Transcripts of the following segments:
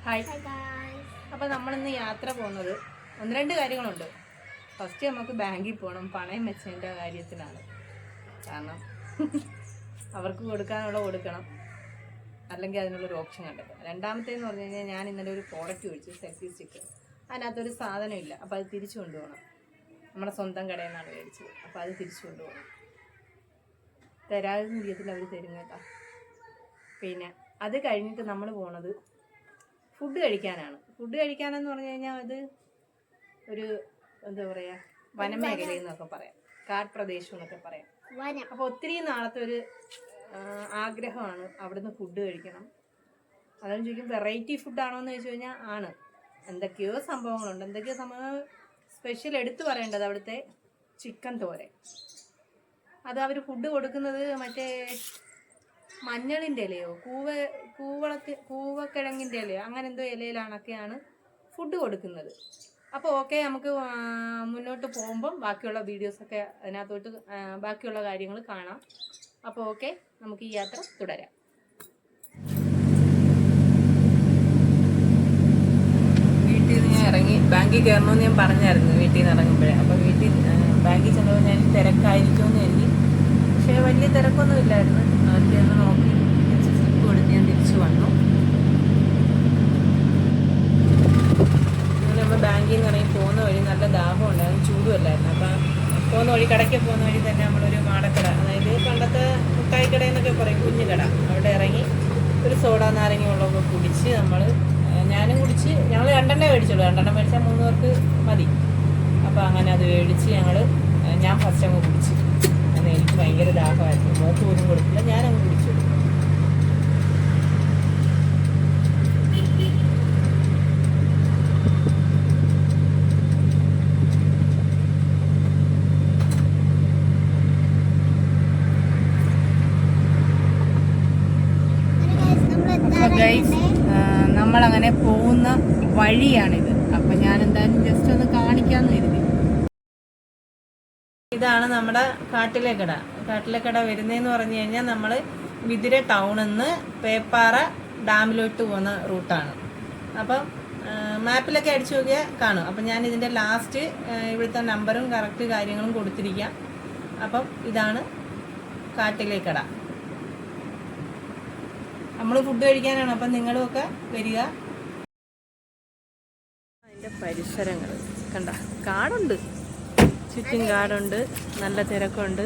Hi. അപ്പോൾ നമ്മളിന്ന് യാത്ര പോകുന്നത് ഒന്ന് രണ്ട് കാര്യങ്ങളുണ്ട്. ഫസ്റ്റ് നമുക്ക് ബാങ്കിൽ പോകണം, പണയം വെച്ചതിൻ്റെ കാര്യത്തിനാണ്. കാരണം അവർക്ക് കൊടുക്കണം, അല്ലെങ്കിൽ അതിനുള്ളൊരു ഓപ്ഷൻ കണ്ടെത്തും. രണ്ടാമത്തേന്ന് പറഞ്ഞു കഴിഞ്ഞാൽ ഞാൻ ഇന്നലെ ഒരു പ്രോഡക്റ്റ് മേടിച്ചു, സെൽഫി സ്റ്റിക്ക്. അതിനകത്തൊരു സാധനം ഇല്ല, അപ്പോൾ അത് തിരിച്ചു കൊണ്ടുപോകണം. നമ്മുടെ സ്വന്തം കടയിൽ നിന്നാണ് മേടിച്ചത്, അപ്പോൾ അത് തിരിച്ചു കൊണ്ടുപോകണം. തരാതെന്ന് രീതിയിൽ അവർ തരും കേട്ടോ. പിന്നെ അത് കഴിഞ്ഞിട്ട് നമ്മൾ പോണത് ഫുഡ് കഴിക്കാനാണ്. ഫുഡ് കഴിക്കാനെന്ന് പറഞ്ഞു കഴിഞ്ഞാൽ അത് ഒരു എന്താ പറയുക, വനമേഖലയെന്നൊക്കെ പറയാം, കാർപ്രദേശം എന്നൊക്കെ പറയാം. അപ്പോൾ ഒത്തിരി നാളത്തെ ഒരു ആഗ്രഹമാണ് അവിടുന്ന് ഫുഡ് കഴിക്കണം. അതെന്ന് ചോദിക്കും വെറൈറ്റി ഫുഡാണോ എന്ന് ചോദിച്ചു കഴിഞ്ഞാൽ ആണ്. എന്തൊക്കെയോ സംഭവങ്ങളുണ്ട്. എന്തൊക്കെയോ സംഭവങ്ങൾ സ്പെഷ്യൽ എടുത്തു പറയേണ്ടത് അവിടുത്തെ ചിക്കൻ തോരൻ. അത് അവർ ഫുഡ് കൊടുക്കുന്നത് മറ്റേ മഞ്ഞളിൻ്റെ ഇലയോ കൂവക്കിഴങ്ങിൻ്റെ ഇലയോ അങ്ങനെ എന്തോ ഇലയിലാണൊക്കെയാണ് ഫുഡ് കൊടുക്കുന്നത്. അപ്പോൾ ഓക്കെ, നമുക്ക് മുന്നോട്ട് പോകുമ്പം ബാക്കിയുള്ള വീഡിയോസൊക്കെ അതിനകത്തോട്ട് ബാക്കിയുള്ള കാര്യങ്ങൾ കാണാം. അപ്പോൾ ഓക്കെ, നമുക്ക് ഈ യാത്ര തുടരാം. വീട്ടിൽ നിന്ന് ഞാൻ ഇറങ്ങി ബാങ്കിൽ കയറണമെന്ന് ഞാൻ പറഞ്ഞായിരുന്നു വീട്ടിൽ നിന്ന് ഇറങ്ങുമ്പോഴേ. അപ്പോൾ ബാങ്കിൽ ചെന്നപ്പോൾ ഞാൻ തിരക്കായിരിക്കുമെന്ന് കരുതി. പക്ഷേ വലിയ തിരക്കൊന്നും ഇല്ലായിരുന്നു. അവർക്ക് ഒന്ന് നോക്കി സ്ലിപ്പ് കൊടുത്ത് ഞാൻ തിരിച്ചു വന്നു. നമ്മൾ ബാങ്കിൽ നിന്ന് ഇറങ്ങി പോകുന്ന വഴി നല്ല ദാഹം ഉണ്ടായിരുന്നു, ചൂടുമല്ലായിരുന്നു. അപ്പം പോകുന്ന വഴി, കടയ്ക്ക് പോകുന്ന വഴി തന്നെ നമ്മളൊരു മാടക്കട, അതായത് പണ്ടത്തെ മുട്ടായി കട എന്നൊക്കെ പറയും, കുഞ്ഞു കട, അവിടെ ഇറങ്ങി ഒരു സോഡ നാരങ്ങ വെള്ളമൊക്കെ കുടിച്ച് ഞാനും കുടിച്ച്, ഞങ്ങൾ 2 മേടിച്ചുള്ളൂ. 2 മേടിച്ചാൽ 3 പേർക്ക് മതി. അപ്പോൾ അങ്ങനെ അത് മേടിച്ച് ഞാൻ ഫസ്റ്റ് അങ്ങ് കുടിച്ച്. എനിക്ക് ഭയങ്കര ദാഹമായിരുന്നു, മോക്ക് പോലും കൊടുത്തില്ല, ഞാനങ്ങ് കുടിച്ചു. അപ്പോൾ ഗൈസ്, നമ്മളങ്ങനെ പോകുന്ന വഴിയാണിത്. അപ്പം ഞാൻ എന്തായാലും ജസ്റ്റ് ഒന്ന് കാണിക്കാമെന്ന് കരുതി. ഇതാണ് നമ്മുടെ കാട്ടിലേക്കട വരുന്നതെന്ന് പറഞ്ഞു കഴിഞ്ഞാൽ നമ്മൾ വിതിര ടൗണിൽ നിന്ന് പേപ്പാറ ഡാമിലോട്ട് പോകുന്ന റൂട്ടാണ്. അപ്പം മാപ്പിലൊക്കെ അടിച്ചു നോക്കിയാൽ കാണും. അപ്പം ഞാൻ ഇതിൻ്റെ ലാസ്റ്റ് ഇവിടുത്തെ നമ്പറും കറക്റ്റ് കാര്യങ്ങളും കൊടുത്തിരിക്കാം. അപ്പം ഇതാണ് കാട്ടിലേക്കട. നമ്മൾ ഫുഡ് കഴിക്കാനാണ്. അപ്പം നിങ്ങളുമൊക്കെ വരിക. അതിൻ്റെ പരിസരങ്ങൾ കണ്ട, കാടുണ്ട്, ചുറ്റും കാടുണ്ട്, നല്ല തിരക്കുണ്ട്.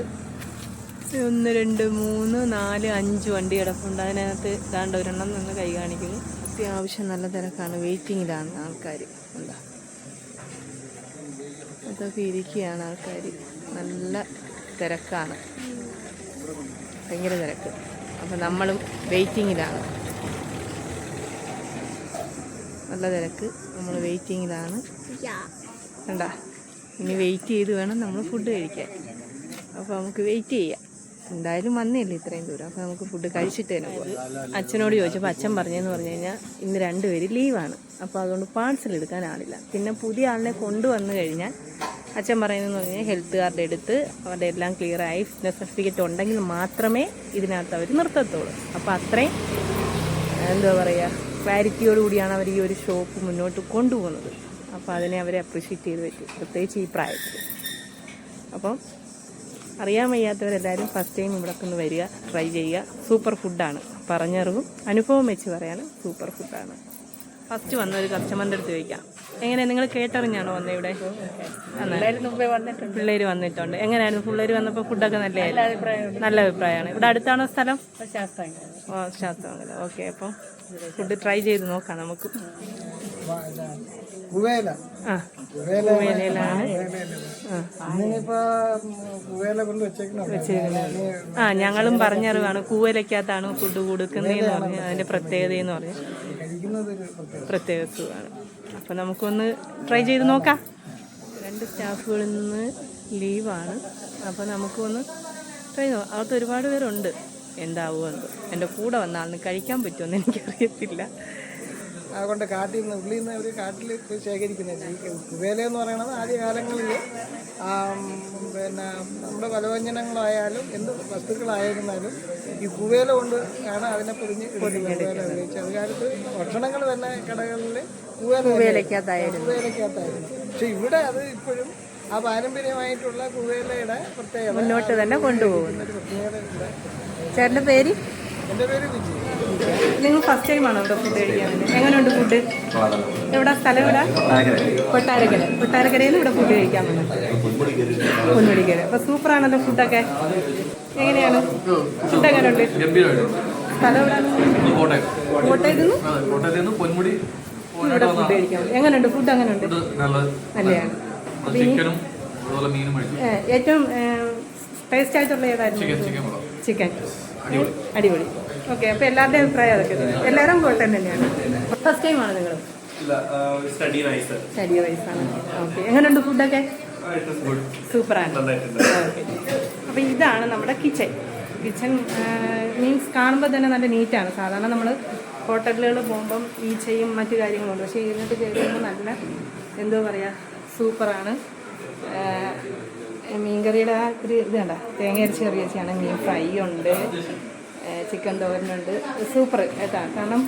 1 2 3 4 5 വണ്ടി കിടപ്പുണ്ട്. അതിനകത്ത് ദാണ്ട ഒരെണ്ണം നിന്ന് കൈ കാണിക്കുന്നു. അത്യാവശ്യം നല്ല തിരക്കാണ്, വെയിറ്റിങ്ങിലാണ് ആൾക്കാർ. എന്താ അതൊക്കെ ഇരിക്കുകയാണ് ആൾക്കാർ, നല്ല തിരക്കാണ്, ഭയങ്കര തിരക്ക്. അപ്പം നമ്മളും വെയിറ്റിങ്ങിലാണ്, നല്ല തിരക്ക്, നമ്മൾ വെയിറ്റിങ്ങിലാണ്. കണ്ടാ, ഇനി വെയിറ്റ് ചെയ്ത് വേണം നമ്മൾ ഫുഡ് കഴിക്കാൻ. അപ്പോൾ നമുക്ക് വെയിറ്റ് ചെയ്യാം. എന്തായാലും വന്നില്ലേ ഇത്രയും ദൂരം, അപ്പോൾ നമുക്ക് ഫുഡ് കഴിച്ചിട്ട് തന്നെ പോകാം. അച്ഛനോട് ചോദിച്ചപ്പോൾ അച്ഛൻ പറഞ്ഞതെന്ന് പറഞ്ഞു കഴിഞ്ഞാൽ ഇന്ന് 2 പേര് ലീവാണ്. അപ്പോൾ അതുകൊണ്ട് പാഴ്സൽ എടുക്കാൻ ആളില്ല. പിന്നെ പുതിയ ആളിനെ കൊണ്ടുവന്നു കഴിഞ്ഞാൽ അച്ഛൻ പറയുന്നതെന്ന് പറഞ്ഞു കഴിഞ്ഞാൽ ഹെൽത്ത് കാർഡ് എടുത്ത് അവരുടെ എല്ലാം ക്ലിയറായി ഫിറ്റ്നസ് സർട്ടിഫിക്കറ്റ് ഉണ്ടെങ്കിൽ മാത്രമേ ഇതിനകത്ത് അവർ നിർത്തത്തുള്ളൂ. അപ്പോൾ അത്രയും എന്താ പറയുക, ക്ലാരിറ്റിയോടുകൂടിയാണ് അവർ ഈ ഒരു ഷോപ്പ് മുന്നോട്ട് കൊണ്ടുപോകുന്നത്. അപ്പോൾ അതിനെ അവരെ അപ്രീഷിയേറ്റ് ചെയ്ത് പറ്റും, പ്രത്യേകിച്ച് ഈ പ്രായത്തിൽ. അപ്പം അറിയാൻ വയ്യാത്തവരെല്ലാവരും ഫസ്റ്റ് ടൈം ഇവിടെ ഒന്ന് വരിക, ട്രൈ ചെയ്യുക. സൂപ്പർ ഫുഡാണ്, പറഞ്ഞറിവും അനുഭവം വെച്ച് പറയാണ്, സൂപ്പർ ഫുഡാണ്. ഫസ്റ്റ് വന്ന ഒരു കസ്റ്റമറിൻ്റെ അടുത്ത് ചോദിക്കാം, എങ്ങനെ നിങ്ങൾ കേട്ടറിഞ്ഞാണോ വന്നത് ഇവിടെ? പിള്ളേർ വന്നിട്ടുണ്ട്. എങ്ങനെയായിരുന്നു പിള്ളേർ വന്നപ്പോൾ? ഫുഡൊക്കെ നല്ല അഭിപ്രായമാണ്. ഇവിടെ അടുത്താണോ സ്ഥലം? ശാസ്ത്രമംഗലം. ഓക്കെ, അപ്പം ഫുഡ് ട്രൈ ചെയ്ത് നോക്കാം നമുക്ക്. ഞങ്ങളും പറഞ്ഞറിവാണ്, കൂവലയ്ക്കകത്താണ് ഫുഡ് കൊടുക്കുന്നതെന്ന് പറഞ്ഞ് അതിൻ്റെ പ്രത്യേകതയെന്ന് പറഞ്ഞ് പ്രത്യേക സുഖമാണ്. അപ്പം നമുക്കൊന്ന് ട്രൈ ചെയ്ത് നോക്കാം. 2 സ്റ്റാഫുകളിൽ നിന്ന് ലീവാണ്. അപ്പോൾ നമുക്കൊന്ന് ട്രൈ നോക്കാം. അകത്ത് ഒരുപാട് പേരുണ്ട്. എന്താവുമോ എന്തോ, എൻ്റെ കൂടെ വന്ന ആളിന് കഴിക്കാൻ പറ്റുമെന്ന് എനിക്കറിയത്തില്ല. കൊണ്ട് കാട്ടിൽ നിന്ന് ഉള്ളിൽ നിന്ന് അവർ കാട്ടിൽ പോയി ശേഖരിക്കുന്നത്. ഈ കുവേല എന്ന് പറയുന്നത് ആദ്യ കാലങ്ങളിൽ പിന്നെ നമ്മുടെ പലവ്യഞ്ജനങ്ങളായാലും എന്ത് വസ്തുക്കളായിരുന്നാലും ഈ കുവേല കൊണ്ട് ആണ് അതിനെ പൊതിഞ്ഞ് കുവേല ഉപയോഗിച്ചത്. അത് കാലത്ത് ഭക്ഷണങ്ങൾ തന്നെ കടകളിൽ കുവേലക്കകത്തായിരുന്നു. പക്ഷെ ഇവിടെ അത് ഇപ്പോഴും ആ പാരമ്പര്യമായിട്ടുള്ള കുവേലയുടെ പ്രത്യേകത മുന്നോട്ട് തന്നെ കൊണ്ടുപോകുന്നു. പ്രത്യേകത ഇവിടെ. ചേട്ടൻ്റെ പേര്? എൻ്റെ പേര് വിജയ്. നിങ്ങൾ ഫസ്റ്റ് ടൈമാണോ ഇവിടെ ഫുഡ് കഴിക്കാൻ വേണ്ടി? എങ്ങനെയുണ്ട് ഫുഡ്? എവിടെ സ്ഥലം? ഇവിടെ കൊട്ടാരക്കര. കൊട്ടാരക്കരയിൽ നിന്ന് ഇവിടെ ഫുഡ് കഴിക്കാൻ വന്നത് പൊന്മുടിക്കര. അപ്പോൾ സൂപ്പറാണല്ലോ ഫുഡൊക്കെ. എങ്ങനെയാണ് ഫുഡ്? എങ്ങനെയുണ്ട്? സ്ഥലം എവിടെ? കോട്ടയത്ത് നിന്ന് പൊന്മുടി ഇവിടെ ഫുഡ് കഴിക്കാൻ വേണ്ടി. എങ്ങനെയുണ്ട് ഫുഡ്? എങ്ങനെയുണ്ട്? നല്ലതാണ്. ഏറ്റവും ടേസ്റ്റ് ആയിട്ടുള്ള ഏതായിരുന്നു? ചിക്കൻ. അടിപൊളി. ഓക്കെ, അപ്പോൾ എല്ലാവരുടെയും അഭിപ്രായം അതൊക്കെ എല്ലാവരും കോട്ടയം തന്നെയാണ്. ഫസ്റ്റ് ടൈമാണ് നിങ്ങൾ? സ്റ്റഡി വൈസാണ്. ഓക്കെ, എങ്ങനെയുണ്ട് ഫുഡൊക്കെ? സൂപ്പറാണ്. ഓക്കെ, അപ്പോൾ ഇതാണ് നമ്മുടെ കിച്ചൺ. മീൻസ് കാണുമ്പോൾ തന്നെ നല്ല നീറ്റാണ്. സാധാരണ നമ്മൾ ഹോട്ടലുകൾ പോകുമ്പം ഈച്ചയും മറ്റു കാര്യങ്ങളുണ്ട്. പക്ഷേ ഇതിനകത്ത് കയറുമ്പോൾ നല്ല എന്തോ പറയുക, സൂപ്പറാണ്. മീൻകറിയുടെ ആ ഒരു ഇത് കണ്ട, തേങ്ങ അരച്ച് കറി വെച്ചാണ്. മീൻ ഫ്രൈ ഉണ്ട്, ചിക്കൻ തോരനുണ്ട്. സൂപ്പർ കേട്ടോ. കാരണം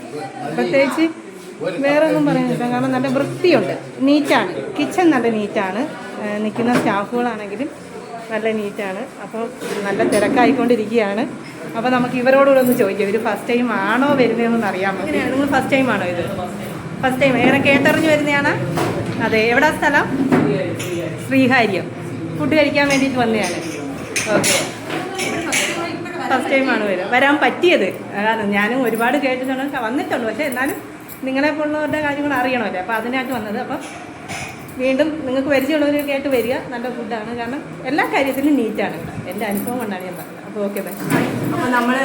പ്രത്യേകിച്ച് വേറെ ഒന്നും പറയാനില്ല. കാരണം നല്ല വൃത്തിയുണ്ട്, നീറ്റാണ്. കിച്ചൺ നല്ല നീറ്റാണ്. നിൽക്കുന്ന സ്റ്റാഫുകളാണെങ്കിലും നല്ല നീറ്റാണ്. അപ്പോൾ നല്ല തിരക്കായിക്കൊണ്ടിരിക്കുകയാണ്. അപ്പോൾ നമുക്ക് ഇവരോടുകൂടെ ഒന്ന് ചോദിക്കാം, ഇവർ ഫസ്റ്റ് ടൈം ആണോ വരുന്നതെന്നൊന്ന് അറിയാമോ? എങ്ങനെയാണ്, നിങ്ങൾ ഫസ്റ്റ് ടൈം ആണോ ഇത്? First time. എങ്ങനെ കേട്ടറിഞ്ഞ് വരുന്നതാണ്? അതെ. എവിടാ സ്ഥലം? ശ്രീകാര്യം. ഫുഡ് കഴിക്കാൻ വേണ്ടിയിട്ട് വന്നതാണ്. ഓക്കെ, ഫസ്റ്റ് ടൈമാണ് വരാൻ പറ്റിയത്. കാരണം ഞാനും ഒരുപാട് കേട്ടിട്ടുണ്ട്, വന്നിട്ടുണ്ട്. പക്ഷേ എന്നാലും നിങ്ങളെപ്പോലുള്ളവരുടെ കാര്യങ്ങൾ അറിയണമല്ലോ. അപ്പോൾ അതിനായിട്ട് വന്നത്. അപ്പം വീണ്ടും നിങ്ങൾക്ക് പരിചയമുള്ളവർ കേട്ട് വരിക. നല്ല ഫുഡാണ്. കാരണം എല്ലാ കാര്യത്തിലും നീറ്റാണ്. എൻ്റെ അനുഭവം കൊണ്ടാണ് ഞാൻ പറഞ്ഞത്. അപ്പോൾ ഓക്കെ ബൈ. അപ്പോൾ നമ്മൾ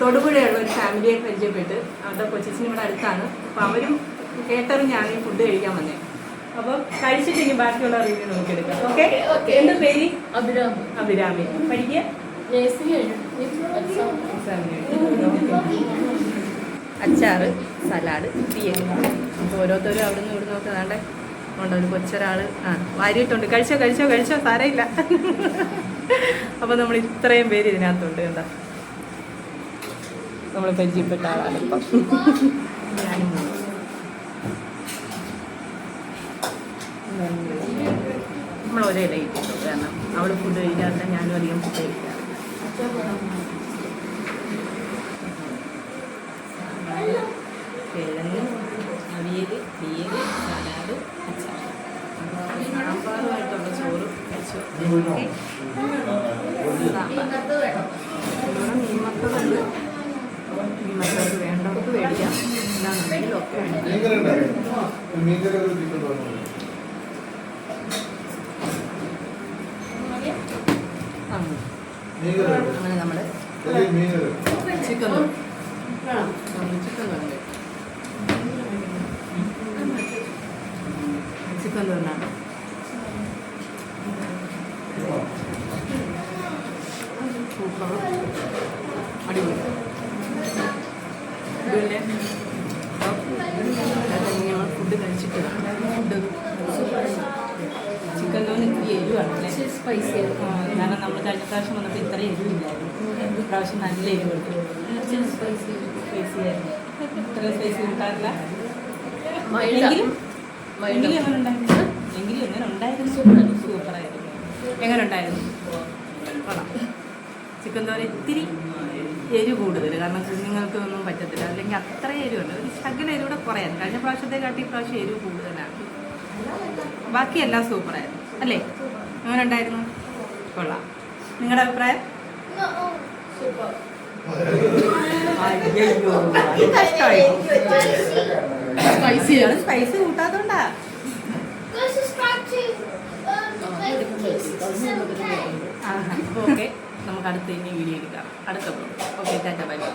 തൊടുപുഴയുള്ള ഒരു ഫാമിലിയെ പരിചയപ്പെട്ട്, അവരുടെ കൊച്ചിന് ഇവിടെ അടുത്താണ്. അപ്പോൾ അവരും കേട്ടറിഞ്ഞാണ് ഈ ഫുഡ് കഴിക്കാൻ വന്നത്. അപ്പോൾ കഴിച്ചിട്ടെങ്കിൽ ബാക്കിയുള്ള റിവ്യൂ നമുക്ക് എടുക്കാം. ഓക്കെ. എൻ്റെ പേര് അഭിരാമി. പഠിക്കുക? അച്ചാറ്, സലാഡ്, തീയൽ. അപ്പോൾ ഓരോരുത്തരും അവിടെ നിന്ന് ഇവിടെ നോക്കാണ്ട് ഉണ്ട്. ഒരു കൊച്ചൊരാൾ വാരിയിട്ടുണ്ട്. കഴിച്ചോ സാരമില്ല. അപ്പോൾ നമ്മൾ ഇത്രയും പേര് ഇതിനകത്തുണ്ട്. എന്താ നമ്മൾ പരിചയപ്പെട്ട ആളാണ് ഇപ്പം. ഞാനും നമ്മൾ ഒരേ ലൈറ്റുള്ളൂ. കാരണം അവൾ ഫുഡ് കഴിക്കാത്ത, ഞാനും അധികം ഫുഡ് കഴിക്കാറ്. കിഴങ്ങ്, അവിയൽ, തീയൽ, സലാഡ്, അച്ചാർ, സാമ്പാറുമായിട്ടുള്ള ചോറ് കഴിച്ചു. ഇവിടെ മീൻമക്കളുണ്ട്. മീൻമക്കൾക്ക് വേണ്ടവർക്ക് മേടിക്കാം. ഇല്ലാന്നുണ്ടെങ്കിൽ ഒക്കെ അങ്ങനെ നമ്മൾ ചിക്കൻ തോന്നാണ്. സൂപ്പർ, അടിപൊളി. ഇതുപോലെ ഞങ്ങൾ ഫുഡ് കഴിച്ചിട്ടില്ല. ഫുഡ് ചിക്കൻ തോന്നി ഇത്തിരി എരിവാണല്ലേ, സ്പൈസിയാണ്. കാരണം നമ്മൾ കഴിഞ്ഞ പ്രാവശ്യം വന്നപ്പോൾ ഇത്ര എരിവില്ലായിരുന്നു. ഇപ്രാവശ്യം നല്ല എരിവുണ്ട്. സ്പൈസിയായിരുന്നു. ഇത്ര സ്പൈസി കിട്ടാറില്ല. എങ്കിലും എങ്ങനെ ഉണ്ടായിരുന്നു? സൂപ്പറായിരുന്നു. എങ്ങനെ ഉണ്ടായിരുന്നു? കൊള്ളാം. ചിക്കൻ തോര ഇത്തിരി എരിവ് കൂടുതൽ. കാരണം കുഞ്ഞുങ്ങൾക്ക് ഒന്നും പറ്റത്തില്ല. അല്ലെങ്കിൽ അത്ര എരിവുണ്ട്. ഒരു ശകല എരിവിടെ കുറയാൻ. കഴിഞ്ഞ പ്രാവശ്യത്തെ കാട്ടി ഇപ്രാവശ്യം എരിവ് കൂടുതലാണ്. ബാക്കിയെല്ലാം സൂപ്പറായിരുന്നു അല്ലേ? അങ്ങനെ ഉണ്ടായിരുന്നു. കൊള്ളാം. നിങ്ങളുടെ അഭിപ്രായം? കഷ്ടമായി. സ്പൈസി കൂട്ടാത്തോണ്ടാ. ഓക്കെ, നമുക്ക് അടുത്ത ഇനി വീഡിയോ എടുക്കാം. അടുത്ത ഓക്കെ, ടാറ്റ ബൈ ബൈ.